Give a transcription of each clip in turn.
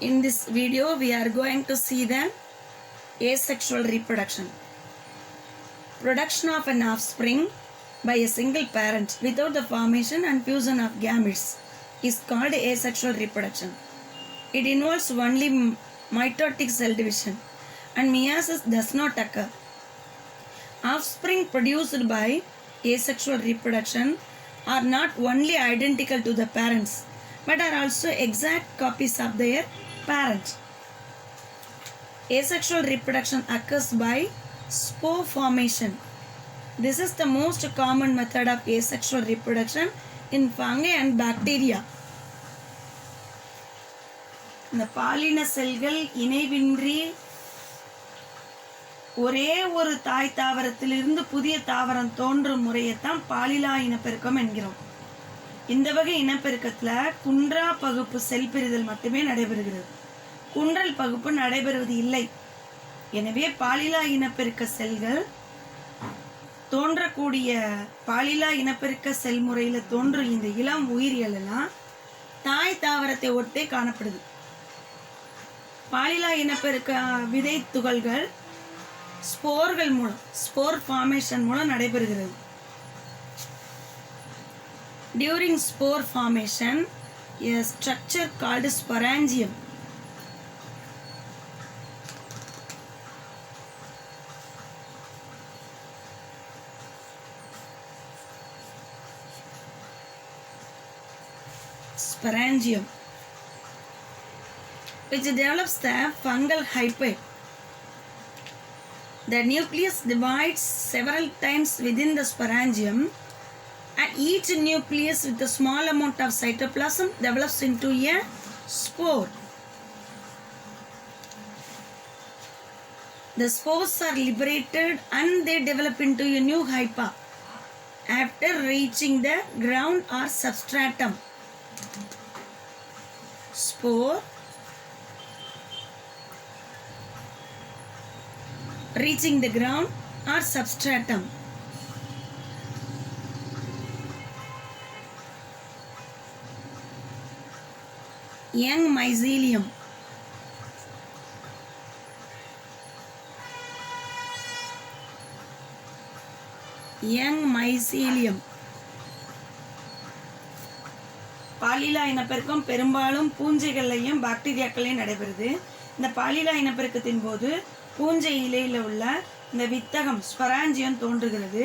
In this video, we are going to see the asexual reproduction. Production of an offspring by a single parent without the formation and fusion of gametes is called asexual reproduction. It involves only mitotic cell division and meiosis does not occur. Offspring produced by asexual reproduction are not only identical to the parents but are also exact copies of their parent. Asexual reproduction occurs by spore formation. This is the most common method of asexual reproduction in fungi and bacteria. இந்த பாலின செல்கள் இணைவின்றி ஒரே ஒரு தாய் தாவரத்திலிருந்து புதிய தாவரம் தோன்றும் முறையைத்தான் பாலிலா இனப்பெருக்கம் என்கிறோம். இந்த வகை இனப்பெருக்கத்தில் குன்றா பகுப்பு செல் பிரிதல் மட்டுமே நடைபெறுகிறது. குன்றல் பகுப்பு நடைபெறுவது இல்லை. எனவே பாலிலா இனப்பெருக்க செல்கள் தோன்றக்கூடிய பாலிலா இனப்பெருக்க செல் முறையில் தோன்றும் இந்த இளம் உயிரியல் எல்லாம் தாய் தாவரத்தை ஒட்டே காணப்படுது. பாலிலா இனப்பெருக்க விதை துகள்கள் ஸ்போர்கள் மூலம் ஸ்போர் ஃபார்மேஷன் மூலம் நடைபெறுகிறது. During spore formation, a structure called sporangium which develops the fungal hyphae. The nucleus divides several times within the sporangium, and each nucleus with a small amount of cytoplasm develops into a spore. The spores are liberated and they develop into a new hypha after reaching the ground or substratum. Spore reaching the ground or substratum. Young mycelium. பாலிலா இனப்பெருக்கம் பெரும்பாலும் பூஞ்சைகள்லையும் பாக்டீரியாக்களையும் நடைபெறுது. இந்த பாலிலா இனப்பெருக்கத்தின் போது பூஞ்சை இலையில் உள்ள இந்த வித்தகம் ஸ்பராஞ்சியம் தோன்றுகிறது.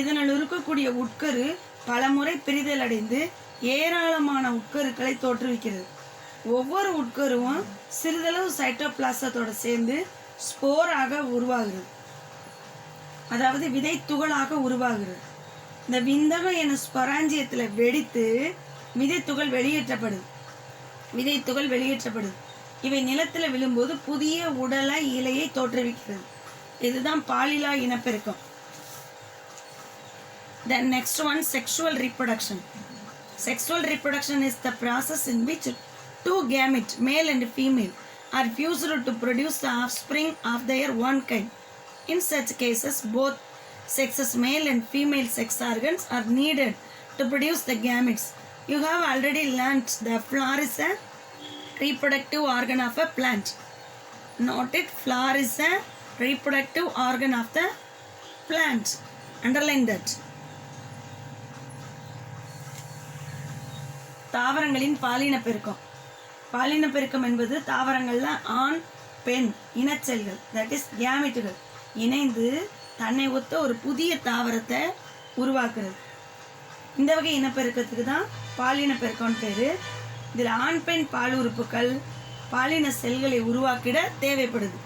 இதனால் இருக்கக்கூடிய உட்கரு பலமுறை பிரிதல் அடைந்து ஏராளமான உட்கருக்களை தோற்றுவிக்கிறது. ஒவ்வொரு உட்கருவும் சிறிதளவு சைட்டோபிளாசத்தோடு சேர்ந்து ஸ்போராக உருவாகிறது, அதாவது விதை துகளாக உருவாகிறது. இந்த விந்தகம் என ஸ்பராஞ்சியத்தில் வெடித்து விதை துகள் வெளியேற்றப்படுது. இவை நிலத்தில் விழும்போது புதிய உடலை இலையை தோற்றுவிக்கிறது. இதுதான் பாலிலா இனப்பெருக்கம். The next one, sexual reproduction. Sexual reproduction is the process in which two gametes, male and female, are fused to produce the offspring of their one kind. In such cases, both sexes, male and female sex organs, are needed to produce the gametes. You have already learnt the flower is a reproductive organ of a plant. Note it, flower is a reproductive organ of the plant. Underline that. தாவரங்களின் பாலினப்பெருக்கம். பாலினப்பெருக்கம் என்பது தாவரங்களில் ஆண் பெண் இனச்செல்கள், that is கேமெட்டுகள் இணைந்து தன்னை ஒத்த ஒரு புதிய தாவரத்தை உருவாக்குறது. இந்த வகை இனப்பெருக்கத்துக்கு தான் பாலினப்பெருக்கம்னு பேர். இதில் ஆண் பெண் பால் உறுப்புகள் பாலின செல்களை உருவாக்கிட தேவைப்படுது.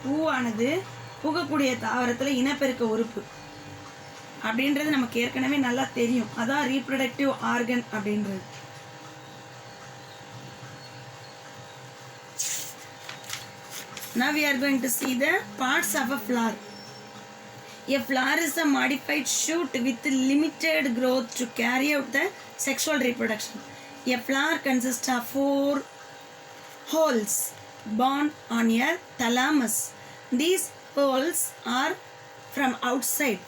பூவானது பூக்கக்கூடிய தாவரத்தில் இனப்பெருக்க உறுப்பு அப்படின்றது நமக்கு ஏற்கனவே நல்லா தெரியும். அதான் ரீப்ரொடக்டிவ் ஆர்கன் அப்படின்றது. Now we are going to see the parts of a flower. A flower is a modified shoot with limited growth to carry out the sexual reproduction. A flower consists of 4 holes borne on a thalamus. These holes are from outside.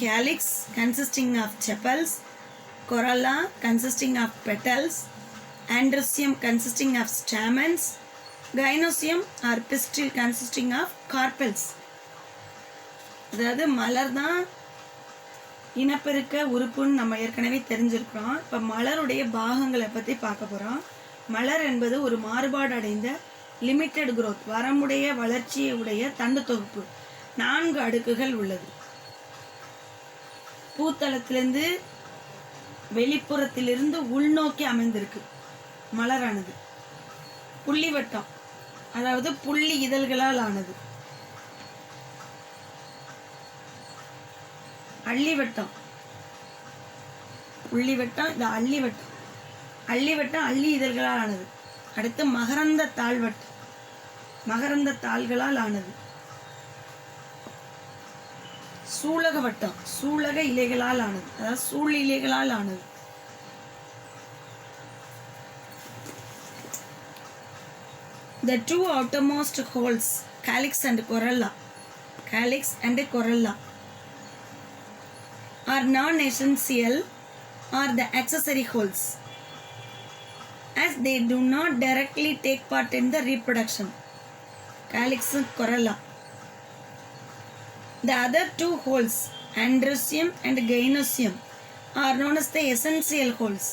Calyx consisting of sepals, corolla consisting of petals, Androecium consisting of stamens, gynoecium or pistil consisting of carpels. அதாவது மலர் தான் இனப்பெருக்க உறுப்புன்னு நம்ம ஏற்கனவே தெரிஞ்சிருக்கிறோம். இப்போ மலருடைய பாகங்களை பற்றி பார்க்க போகிறோம். மலர் என்பது ஒரு மாறுபாடு அடைந்த லிமிட்டெட் growth வரமுடைய வளர்ச்சியை உடைய தண்டு தொகுப்பு. 4 அடுக்குகள் உள்ளது. பூத்தளத்திலிருந்து வெளிப்புறத்திலிருந்து உள்நோக்கி அமைந்திருக்கு மலரானது. புள்ளிவட்டம் அதாவது புள்ளி இதழ்களால் ஆனது. அள்ளிவட்டம் புள்ளிவட்டம், இது அள்ளிவட்டம். அள்ளிவட்டம் அள்ளி இதழ்களால் ஆனது. அடுத்து மகரந்த தாழ்வட்டம் மகரந்த தாள்களால் ஆனது. சூலக வட்டம் சூலக இலைகளால் ஆனது, அதாவது சூழ் இலைகளால் ஆனது. The two outermost holes, calyx and corolla, are non-essential or the accessory holes, as they do not directly take part in the reproduction. Calyx and corolla. The other 2 holes, androecium and gynoecium, are known as the essential holes.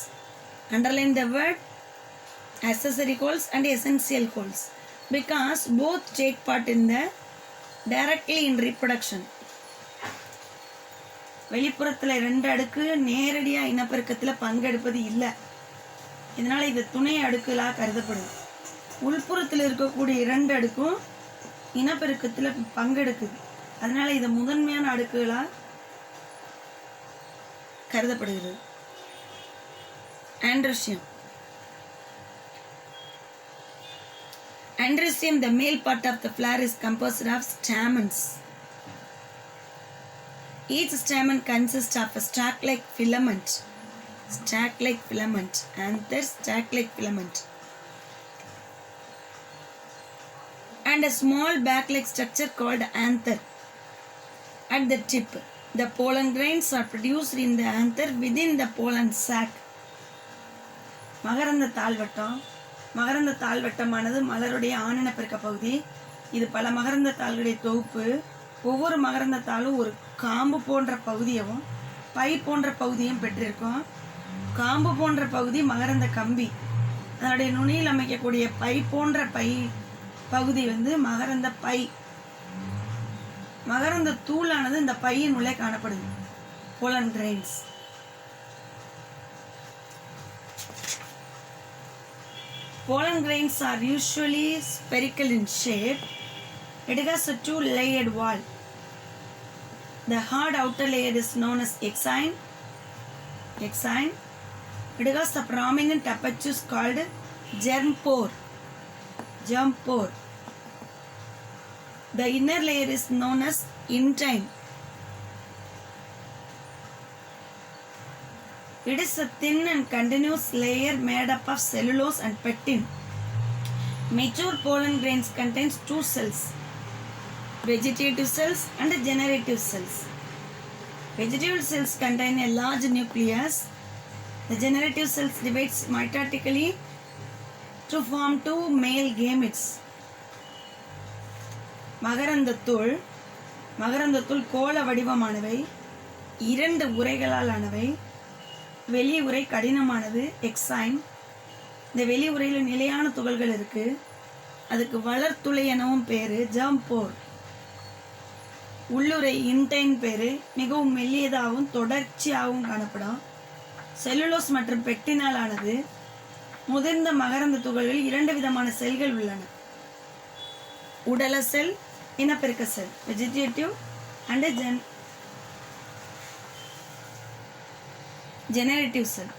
Underline the word accessory holes and essential holes because both take part in the directly in reproduction. வெளிப்புறத்தில் 2 அடுக்கு நேரடியாக இனப்பெருக்கத்தில் பங்கெடுப்பது இல்லை. இதனால் இது துணை அடுக்குகளாக கருதப்படுது. உள்புறத்தில் இருக்கக்கூடிய 2 அடுக்கும் இனப்பெருக்கத்தில் பங்கெடுக்குது. அதனால இது முதன்மையான அடுக்குகளாக கருதப்படுகிறது. Androecium. Androecium, the male part of the flower, is composed of stamens. Each stamen consists of a stalk-like filament. Anther stalk-like filament. And a small back-like structure called anther. At the tip, the pollen grains are produced in the anther within the pollen sac. மகரந்த தாழ்வட்டம். மகரந்த தாழ்வட்டமானது மலருடைய ஆணினப்பெருக்க பகுதி. இது பல மகரந்த தாள்களுடைய தொகுப்பு. ஒவ்வொரு மகரந்த தாளும் ஒரு காம்பு போன்ற பகுதியவும் பை போன்ற பகுதியும் பெற்றிருக்கும். காம்பு போன்ற பகுதி மகரந்த கம்பி. அதனுடைய நுனியில் அமைக்கக்கூடிய பை போன்ற பகுதி மகரந்த பை. மகரந்த தூளானது இந்த பையின் உள்ளே காணப்படுது. pollen grains. Pollen grains are usually spherical in shape. It has a 2-layered wall. The hard outer layer is known as exine. It has a prominent aperture called germ pore. The inner layer is known as intine. It is a thin and continuous layer made up of cellulose and pectin. Mature pollen grains contains 2 cells, vegetative cells and generative cells. Vegetative cells contain a large nucleus. The generative cells divides mitotically to form 2 male gametes. மகரந்தத்துள் கோள வடிவமானவை, 2 உரைகளால் ஆனவை. வெளி உரை கடினமானது, exine. இந்த வெளி உரையில் நிலையான துகள்கள் இருக்கு. அதுக்கு வளர்த்துளை எனவும் பேரு, ஜெர்ம்போர். உள்ளுரை இன்டைன் பேரு, மிகவும் மெல்லியதாகவும் தொடர்ச்சியாகவும் காணப்படும். செல்லுலோஸ் மற்றும் பெக்டினால் ஆனது. முதிர்ந்த மகரந்த துகள்களில் 2 விதமான செல்கள் உள்ளன. உடல செல், இனப்பெருக்க செல், வெஜிடேட்டிவ் அண்ட் ஜெனரேட்டிவ் செல்.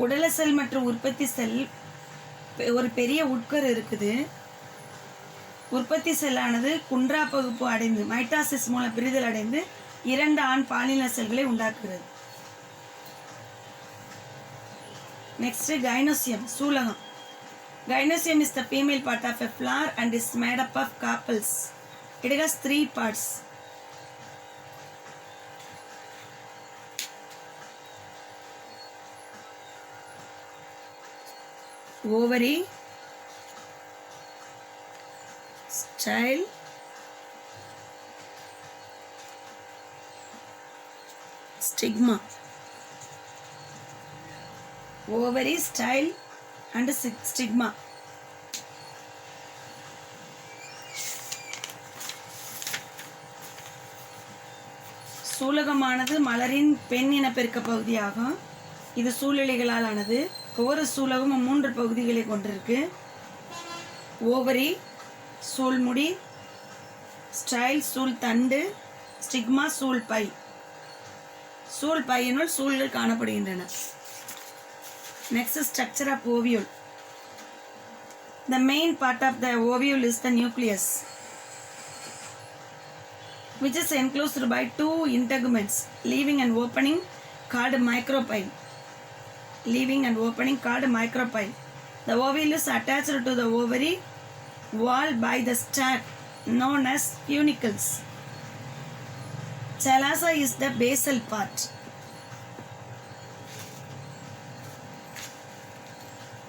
உடல செல் மற்றும் உற்பத்தி செல் ஒரு பெரிய உட்கரு இருக்குது. உற்பத்தி செல்லானது குன்றா பகுப்பு அடைந்து மைட்டாசிஸ் மூலம் பிரிதல் அடைந்து 2 ஆண் பாலின செல்களை உண்டாக்குகிறது. Next gynoecium, சூலகம். Gynoecium is the female part of a flower and is made up of carpels. It has 3 parts. ovary, style, stigma. Ovary, style and stigma. சூலகமானது மலரின் பெண் இனப்பெருக்க பகுதியாகும். இது சூழ்நிலைகளால் ஆனது. ஒவ்வொரு சூலகமும் 3 பகுதிகளை கொண்டிருக்கு. ஓவரி, சூழ்முடி, ஸ்டைல், சூழ் தண்டு, ஸ்டிக்மா, சூழ் பை. சூழ் பையினுள் சூழ்கள் காணப்படுகின்றன. Next, structure of ovule. The main part of the ovule is the nucleus, which is enclosed by 2 integuments, leaving an opening called micropyle. The ovule is attached to the ovary wall by the stalk known as funicles. Chalaza is the basal part.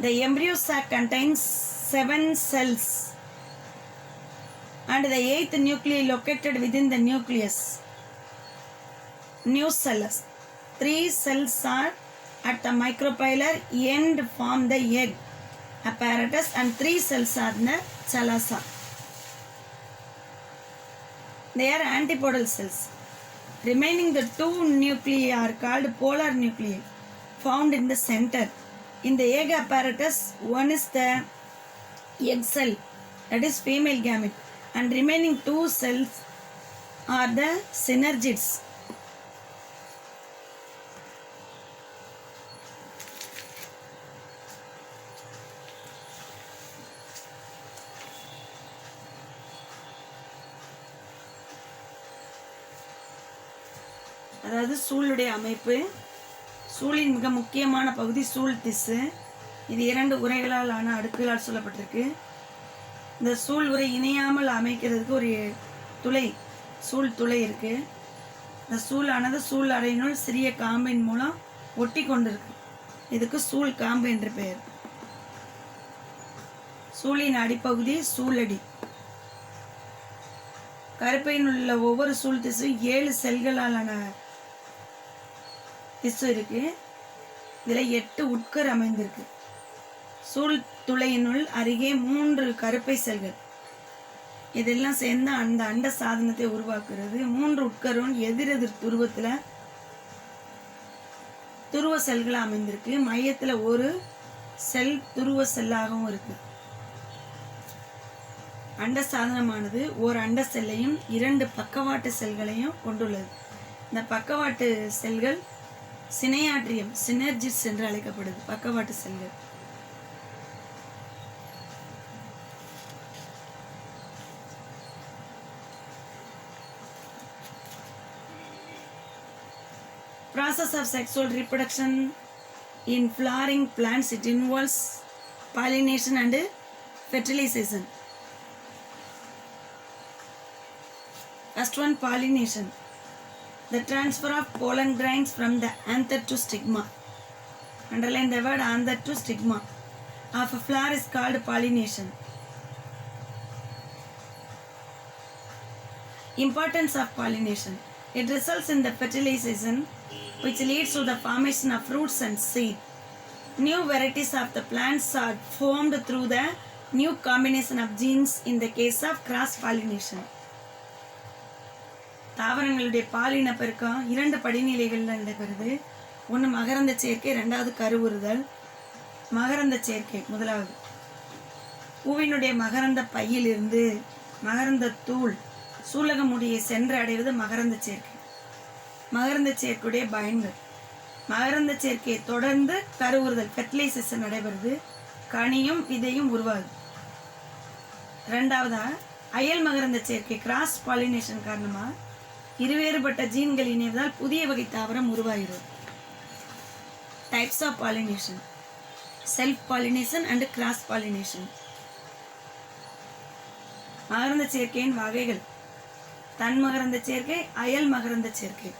The embryo sac contains 7 cells and the 8th nuclei located within the nucleus. Nucellus. 3 cells are at the micropylar end form the egg apparatus and 3 cells are in the chalaza. They are antipodal cells. Remaining the 2 nuclei are called polar nuclei, found in the center. In the egg apparatus, one is the egg cell, that is female gamete, and remaining 2 cells are the synergids. அதாவது சூளுடைய அமைப்பு. சூழின் மிக முக்கியமான பகுதி சூழ் திசு. இது 2 உரைகளால் ஆன அடுக்குகளால் சொல்லப்பட்டிருக்கு. இந்த சூழ் உரை இணையாமல் அமைக்கிறதுக்கு ஒரு துளை, சூழ் துளை இருக்கு. இந்த சூழானது சூழ் அறையினுள் சிறிய காம்பின் மூலம் ஒட்டி கொண்டிருக்கு. இதுக்கு சூழ் காம்பு என்று பெயர். சூழின் அடிப்பகுதி சூழடி. கருப்பையில் உள்ள ஒவ்வொரு சூழ் திசு 7 செல்களாலான திசு இருக்கு. இதுல 8 உட்கரு அமைந்திருக்கு. சூழ் துளையினுள் அருகே 3 கருப்பை செல்கள். இதெல்லாம் சேர்ந்து அந்த அண்ட சாதனத்தை உருவாக்குறது. 3 உட்கரும் எதிரெதிர் துருவத்துல துருவ செல்கள் அமைந்திருக்கு. மையத்துல ஒரு செல் துருவ செல்லாகவும் இருக்கு. அண்ட சாதனமானது ஒரு அண்ட செல்லையும் 2 பக்கவாட்டு செல்களையும் கொண்டுள்ளது. இந்த பக்கவாட்டு செல்கள் சினையாட்ரியம், சினர்ஜிஸ் என்று அழைக்கப்படுது. பக்கவாட்டு செல்கள். Process of sexual reproduction in flowering plants, it involves pollination and fertilization. First one, pollination. The transfer of pollen grains from the anther to stigma. Underline the word anther to stigma of a flower is called pollination. Importance of pollination. It results in the fertilization which leads to the formation of fruits and seed. New varieties of the plants are formed through the new combination of genes in the case of cross pollination. தாவரங்களுடைய பாலின பெருக்கம் 2 படிநிலைகளில் நடைபெறுது. ஒன்று மகரந்த சேர்க்கை, 2வது கருவுறுதல். மகரந்த சேர்க்கை முதலாவது. பூவினுடைய மகரந்த பையிலிருந்து மகரந்த தூள் சூலக முடியை சென்று அடைவது மகரந்த சேர்க்கை. மகரந்த சேர்க்கையுடைய பயன்கள். மகரந்த சேர்க்கையை தொடர்ந்து கருவுறுதல், ஃபெர்டிலைசேஷன் நடைபெறுது. கனியும் விதையும் உருவாகுது. 2வதா அயல் மகரந்த சேர்க்கை, கிராஸ் பாலினேஷன் காரணமாக இருவேறுபட்ட ஜீன்கள் இணைவதால் புதிய வகை தாவரம் உருவாகிறது. Types of pollination: self pollination and cross pollination. மகரந்த சேர்க்கையின் வகைகள்: தன் மகரந்த சேர்க்கை, அயல் மகரந்த சேர்க்கை.